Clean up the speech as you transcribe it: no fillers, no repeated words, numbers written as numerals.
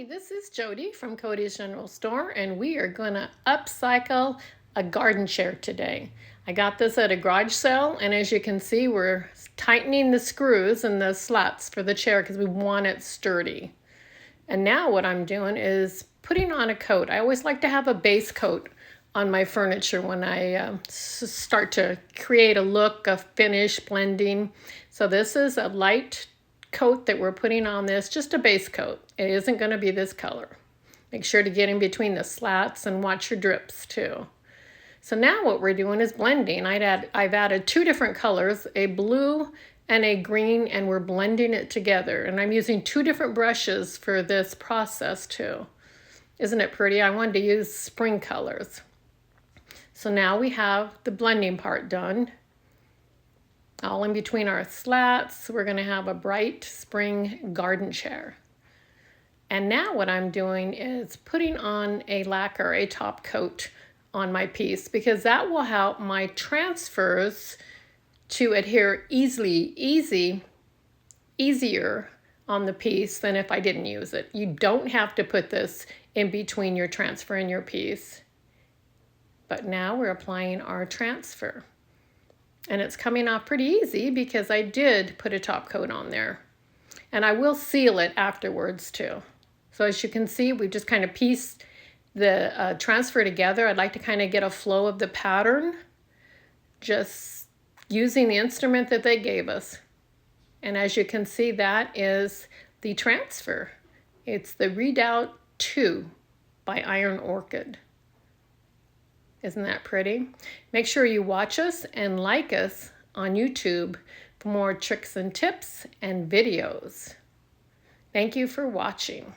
Hi, this is Jody from Cody's General Store, and we are going to upcycle a garden chair today. I got this at a garage sale, and as you can see, we're tightening the screws and the slats for the chair because we want it sturdy. And now what I'm doing is putting on a coat. I always like to have a base coat on my furniture when I start to create a look, a finish, blending. So this is a light coat that we're putting on this, just a base coat. It isn't going to be this color. Make sure to get in between the slats and watch your drips too. So now what we're doing is blending. I've added two different colors, a blue and a green, and we're blending it together. And I'm using two different brushes for this process too. Isn't it pretty? I wanted to use spring colors. So now we have the blending part done. All in between our slats, we're going to have a bright spring garden chair. And now what I'm doing is putting on a lacquer, a top coat on my piece, because that will help my transfers to adhere easier on the piece than if I didn't use it. You don't have to put this in between your transfer and your piece. But now we're applying our transfer. And it's coming off pretty easy because I did put a top coat on there. And I will seal it afterwards too. So as you can see, we just kind of pieced the transfer together. I'd like to kind of get a flow of the pattern, just using the instrument that they gave us. And as you can see, that is the transfer. It's the Redoubt 2 by Iron Orchid. Isn't that pretty? Make sure you watch us and like us on YouTube for more tricks and tips and videos. Thank you for watching.